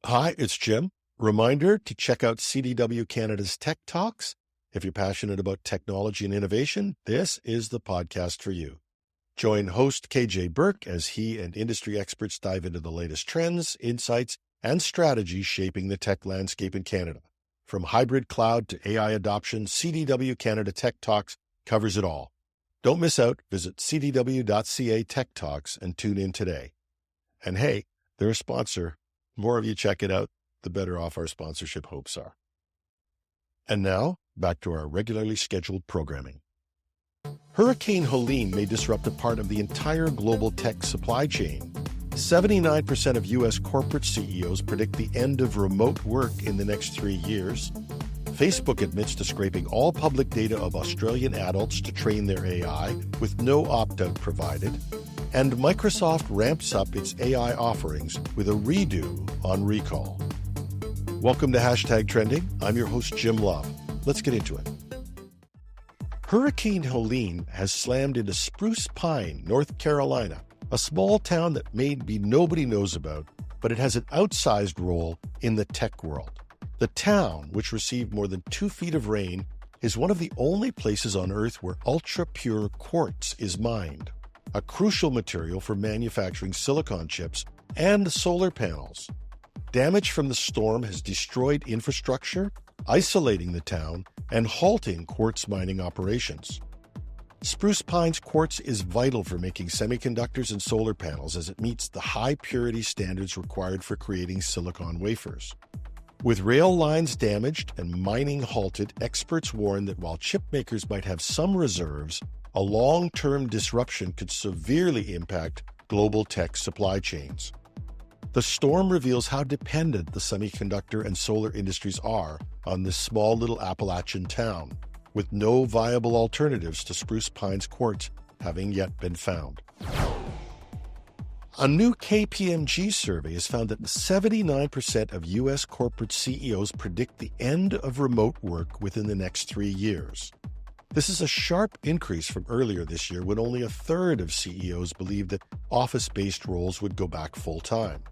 Hi, it's Jim. Reminder to check out CDW Canada's Tech Talks. If you're passionate about technology and innovation, this is the podcast for you. Join host KJ Burke as he and industry experts dive into the latest trends, insights, and strategies shaping the tech landscape in Canada. From hybrid cloud to AI adoption, CDW Canada Tech Talks covers it all. Don't miss out. Visit cdw.ca Tech Talks and tune in today. And hey, they're a sponsor. The more of you check it out, the better off our sponsorship hopes are. And now, back to our regularly scheduled programming. Hurricane Helene may disrupt a part of the entire global tech supply chain. 79% of U.S. corporate CEOs predict the end of remote work in the next 3 years. Facebook admits to scraping all public data of Australian adults to train their AI, with no opt-out provided. And Microsoft ramps up its AI offerings with a redo on Recall. Welcome to Hashtag Trending. I'm your host, Jim Love. Let's get into it. Hurricane Helene has slammed into Spruce Pine, North Carolina, a small town that maybe nobody knows about, but it has an outsized role in the tech world. The town, which received more than 2 feet of rain, is one of the only places on Earth where ultra-pure quartz is mined, a crucial material for manufacturing silicon chips and solar panels. Damage from the storm has destroyed infrastructure, isolating the town, and halting quartz mining operations. Spruce Pine's quartz is vital for making semiconductors and solar panels as it meets the high purity standards required for creating silicon wafers. With rail lines damaged and mining halted, experts warn that while chip makers might have some reserves, a long-term disruption could severely impact global tech supply chains. The storm reveals how dependent the semiconductor and solar industries are on this small little Appalachian town, with no viable alternatives to Spruce Pine's quartz having yet been found. A new KPMG survey has found that 79% of U.S. corporate CEOs predict the end of remote work within the next 3 years. This is a sharp increase from earlier this year when only a third of CEOs believed that office-based roles would go back full-time.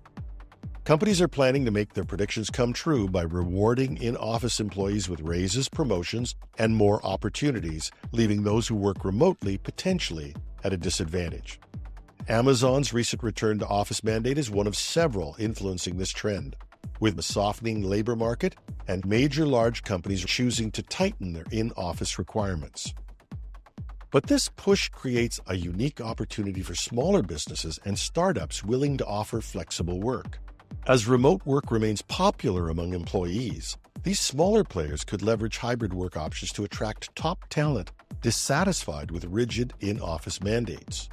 Companies are planning to make their predictions come true by rewarding in-office employees with raises, promotions, and more opportunities, leaving those who work remotely potentially at a disadvantage. Amazon's recent return to office mandate is one of several influencing this trend, with the softening labor market and major large companies choosing to tighten their in-office requirements. But this push creates a unique opportunity for smaller businesses and startups willing to offer flexible work. As remote work remains popular among employees, these smaller players could leverage hybrid work options to attract top talent dissatisfied with rigid in-office mandates.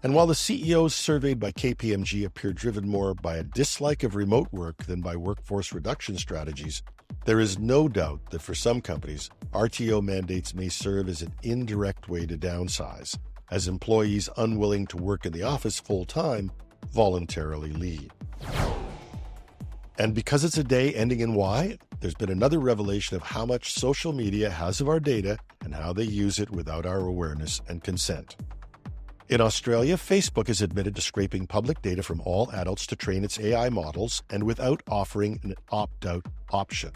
And while the CEOs surveyed by KPMG appear driven more by a dislike of remote work than by workforce reduction strategies, there is no doubt that for some companies, RTO mandates may serve as an indirect way to downsize, as employees unwilling to work in the office full-time voluntarily leave. And because it's a day ending in Y, there's been another revelation of how much social media has of our data and how they use it without our awareness and consent. In Australia, Facebook has admitted to scraping public data from all adults to train its AI models and without offering an opt-out option.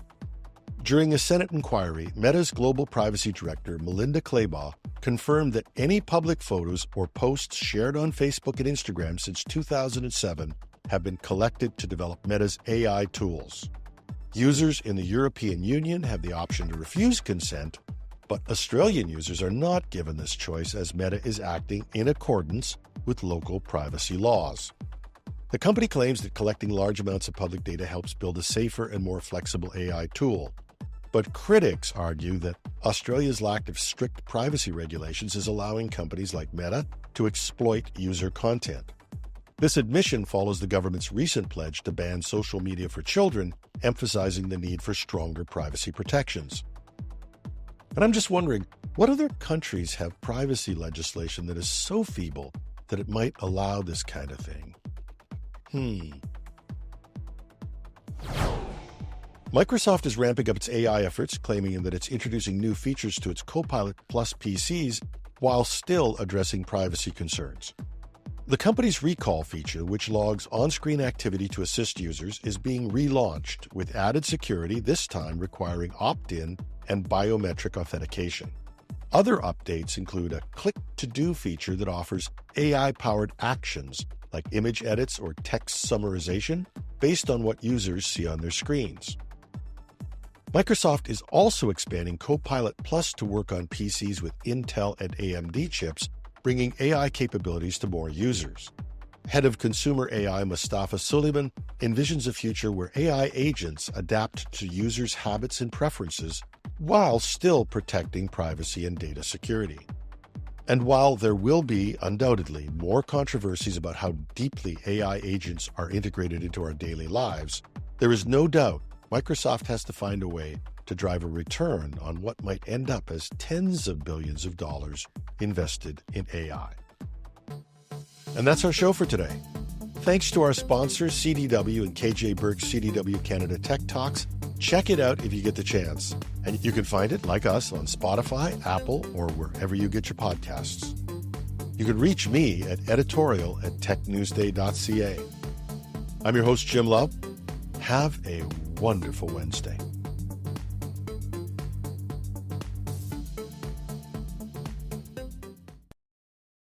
During a Senate inquiry, Meta's global privacy director, Melinda Claybaugh, confirmed that any public photos or posts shared on Facebook and Instagram since 2007 have been collected to develop Meta's AI tools. Users in the European Union have the option to refuse consent, but Australian users are not given this choice as Meta is acting in accordance with local privacy laws. The company claims that collecting large amounts of public data helps build a safer and more flexible AI tool. But critics argue that Australia's lack of strict privacy regulations is allowing companies like Meta to exploit user content. This admission follows the government's recent pledge to ban social media for children, emphasizing the need for stronger privacy protections. And I'm just wondering, what other countries have privacy legislation that is so feeble that it might allow this kind of thing? Microsoft is ramping up its AI efforts, claiming that it's introducing new features to its Copilot Plus PCs while still addressing privacy concerns. The company's recall feature, which logs on-screen activity to assist users, is being relaunched with added security, this time requiring opt-in and biometric authentication. Other updates include a click-to-do feature that offers AI-powered actions like image edits or text summarization based on what users see on their screens. Microsoft is also expanding Copilot Plus to work on PCs with Intel and AMD chips, bringing AI capabilities to more users. Head of Consumer AI Mustafa Suleyman envisions a future where AI agents adapt to users' habits and preferences while still protecting privacy and data security. And while there will be, undoubtedly, more controversies about how deeply AI agents are integrated into our daily lives, there is no doubt Microsoft has to find a way to drive a return on what might end up as tens of billions of dollars invested in AI. And that's our show for today. Thanks to our sponsors, CDW and KJ Burke's CDW Canada Tech Talks. Check it out if you get the chance. And you can find it, like us, on Spotify, Apple, or wherever you get your podcasts. You can reach me at editorial@technewsday.ca. I'm your host, Jim Love. Have a wonderful Wednesday.